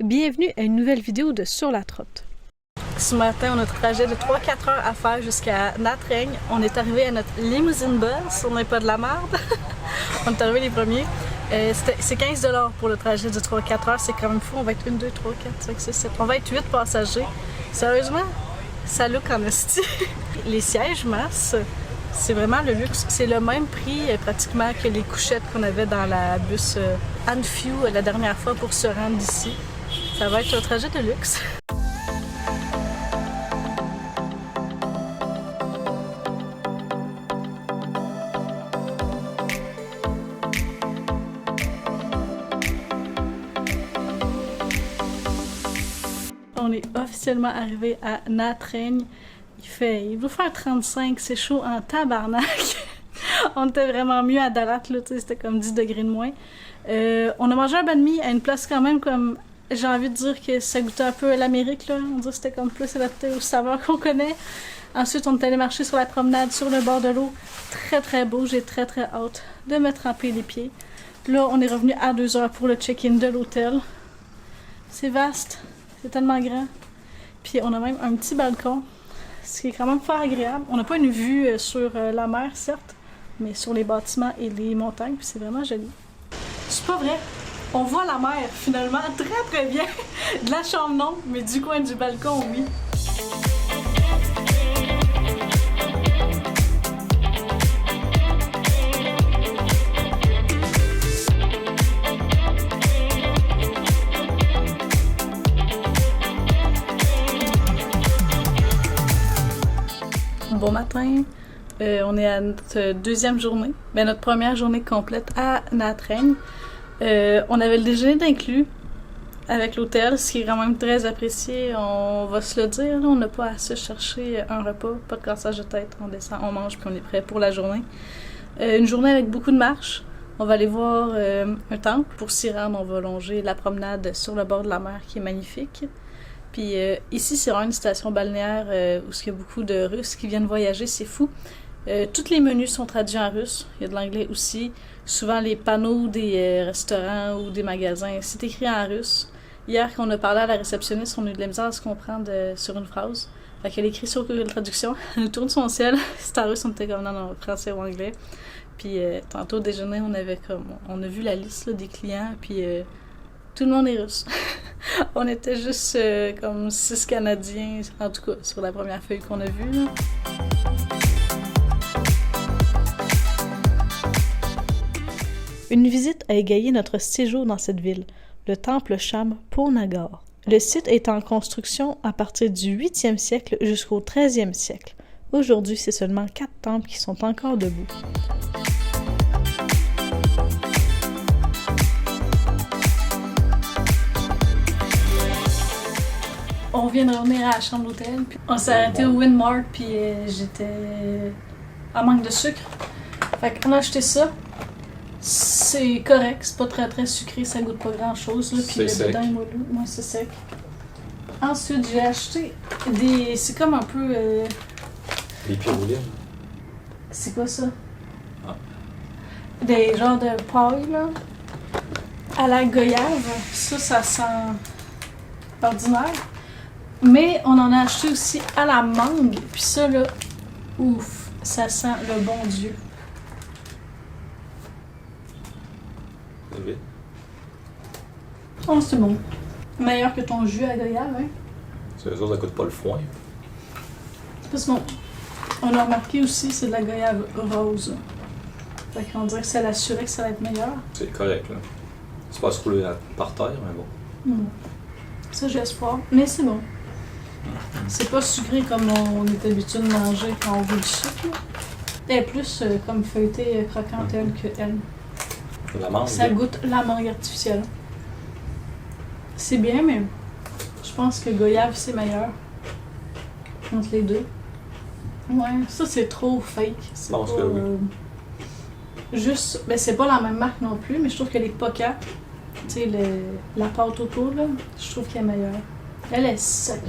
Bienvenue à une nouvelle vidéo de Sur la Trotte. Ce matin, on a un trajet de 3-4 heures à faire jusqu'à Natreigne. On est arrivé à notre limousine bus, on n'est pas de la merde. On est arrivé les premiers. C'est 15 $ pour le trajet de 3-4 heures, c'est quand même fou. On va être 1, 2, 3, 4, 5, 6, 7. On va être 8 passagers. Sérieusement, ça look en esti. Les sièges masse, c'est vraiment le luxe. C'est le même prix pratiquement que les couchettes qu'on avait dans la bus Anfew la dernière fois pour se rendre d'ici. Ça va être un trajet de luxe. On est officiellement arrivé à Natreigne. Il veut faire 35, c'est chaud en tabarnak. On était vraiment mieux à Dalat, là, c'était comme 10 degrés de moins. On a mangé un banh mi à une place quand même comme... J'ai envie de dire que ça goûtait un peu à l'Amérique, là. On dirait que c'était comme plus adapté aux saveurs qu'on connaît. Ensuite, on est allé marcher sur la promenade, sur le bord de l'eau. Très, très beau. J'ai très, très hâte de me tremper les pieds. Là, on est revenu à 2 heures pour le check-in de l'hôtel. C'est vaste. C'est tellement grand. Puis, on a même un petit balcon, ce qui est quand même fort agréable. On n'a pas une vue sur la mer, certes, mais sur les bâtiments et les montagnes. Puis, c'est vraiment joli. C'est pas vrai. On voit la mer, finalement, très très bien. De la chambre, non, mais du coin du balcon, oui. Bon matin. On est à notre deuxième journée. Ben, notre première journée complète à Natreigne. On avait le déjeuner d'inclus avec l'hôtel, ce qui est quand même très apprécié. On va se le dire, là, on n'a pas à se chercher un repas, pas de cassage de tête. On descend, on mange, puis on est prêt pour la journée. Une journée avec beaucoup de marches. On va aller voir un temple. Pour s'y rendre, on va longer la promenade sur le bord de la mer qui est magnifique. Puis ici, c'est vraiment une station balnéaire où il y a beaucoup de Russes qui viennent voyager, c'est fou. Tous les menus sont traduits en russe. Il y a de l'anglais aussi. Souvent, les panneaux des restaurants ou des magasins, c'est écrit en russe. Hier, quand on a parlé à la réceptionniste, on a eu de la misère à se comprendre sur une phrase. Fait qu'elle écrit sur Google Traduction. Elle nous tourne son ciel. C'est en russe, on était comme non, français ou anglais. Puis tantôt au déjeuner, on a vu la liste là, des clients, puis tout le monde est russe. On était juste comme 6 Canadiens, en tout cas, sur la première feuille qu'on a vue, là. Une visite a égayé notre séjour dans cette ville, le temple Cham Purnagar. Le site est en construction à partir du 8e siècle jusqu'au 13e siècle. Aujourd'hui, c'est seulement 4 temples qui sont encore debout. On vient de revenir à la chambre d'hôtel, puis on s'est arrêté au Winmart, puis j'étais en manque de sucre. Fait qu'on a acheté ça. C'est correct, c'est pas très très sucré, ça goûte pas grand chose. Là, puis le dedans est moelleux. Moi, c'est sec. Ensuite, j'ai acheté des. C'est comme un peu. Des pyrolines. C'est quoi ça? Ah. Des genres de paille, là. À la goyave. Ça sent ordinaire. Mais on en a acheté aussi à la mangue. Puis ça, là, ouf, ça sent le bon Dieu. Oh, c'est bon. Meilleur que ton jus à goyave, hein? C'est eux autres, ça coûte pas le foin. Parce qu'on a remarqué aussi, c'est de la goyave rose. Fait qu'on dirait que ça l'assurait que ça va être meilleur. C'est correct, là. C'est pas se rouler par terre, mais bon. Ça, j'ai espoir. Mais c'est bon. C'est pas sucré comme on est habitué de manger quand on veut du sucre. Elle est plus comme feuilletée croquante elle que elle. La mangue. Ça goûte la mangue artificielle. C'est bien, mais je pense que goyave, c'est meilleur. Entre les deux. Ouais, ça, c'est trop fake. Je pense que oui. Juste, ben c'est pas la même marque non plus, mais je trouve que les Poca, tu sais, la pâte autour, là, je trouve qu'elle est meilleure. Elle est sec.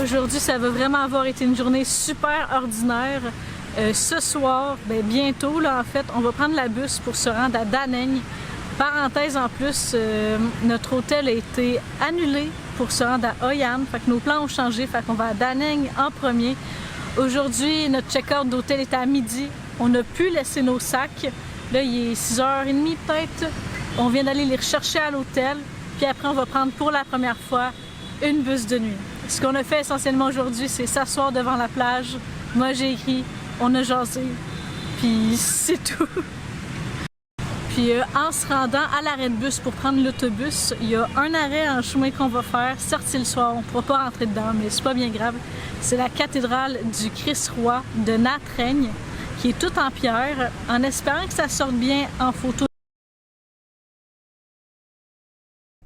Aujourd'hui, ça va vraiment avoir été une journée super ordinaire. Ce soir, ben, bientôt, là, en fait, on va prendre la bus pour se rendre à Da Nang. Parenthèse en plus, notre hôtel a été annulé pour se rendre à Hoi An. Fait que nos plans ont changé, fait qu'on va à Da Nang en premier. Aujourd'hui, notre check-out d'hôtel est à midi. On a pu laisser nos sacs. Là, il est 6h30 peut-être. On vient d'aller les rechercher à l'hôtel. Puis après, on va prendre pour la première fois une bus de nuit. Ce qu'on a fait essentiellement aujourd'hui, c'est s'asseoir devant la plage. Moi, j'ai écrit, on a jasé, puis c'est tout. Puis en se rendant à l'arrêt de bus pour prendre l'autobus, il y a un arrêt en chemin qu'on va faire, sorti le soir, on ne pourra pas rentrer dedans, mais c'est pas bien grave. C'est la cathédrale du Christ-Roi de Nha Trang, qui est toute en pierre, en espérant que ça sorte bien en photo.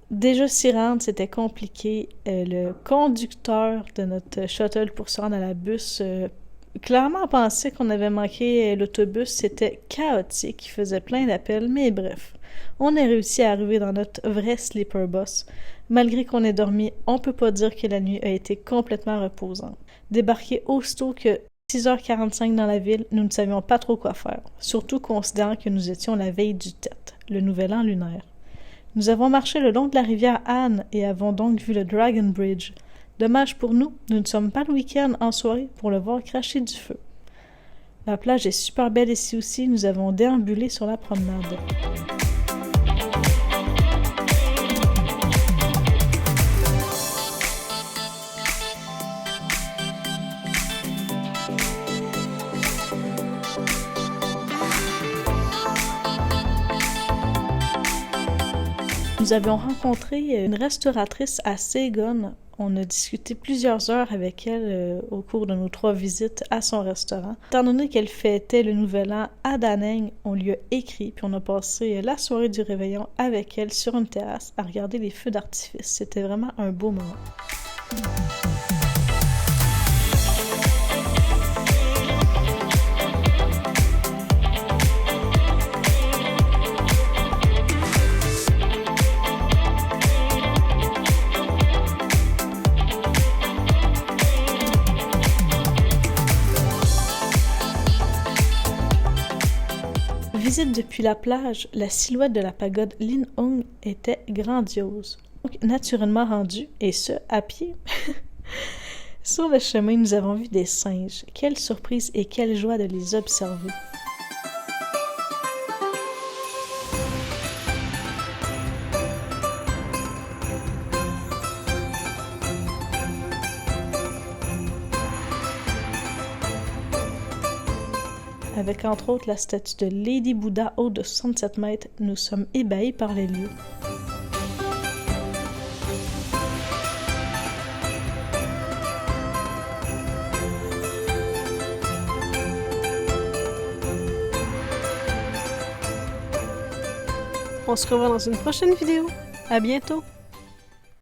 Déjà s'y rendre, c'était compliqué. Le conducteur de notre shuttle pour se rendre à la bus clairement pensait qu'on avait manqué l'autobus. C'était chaotique, il faisait plein d'appels, mais bref. On a réussi à arriver dans notre vrai sleeper bus. Malgré qu'on ait dormi, on peut pas dire que la nuit a été complètement reposante. Débarqué aussitôt que 6h45 dans la ville, nous ne savions pas trop quoi faire, surtout considérant que nous étions la veille du Tet, le nouvel an lunaire. Nous avons marché le long de la rivière Han et avons donc vu le Dragon Bridge. Dommage pour nous, nous ne sommes pas le week-end en soirée pour le voir cracher du feu. La plage est super belle ici aussi, nous avons déambulé sur la promenade. Nous avions rencontré une restauratrice à Saigon. On a discuté plusieurs heures avec elle au cours de nos 3 visites à son restaurant. Étant donné qu'elle fêtait le Nouvel An à Da Nang, on lui a écrit, puis on a passé la soirée du réveillon avec elle sur une terrasse à regarder les feux d'artifice. C'était vraiment un beau moment. Visite depuis la plage, la silhouette de la pagode Linh Ung était grandiose. Donc, naturellement rendue, et ce, à pied. Sur le chemin, nous avons vu des singes. Quelle surprise et quelle joie de les observer. Avec entre autres la statue de Lady Buddha haute de 67 mètres, nous sommes ébahis par les lieux. On se revoit dans une prochaine vidéo. À bientôt!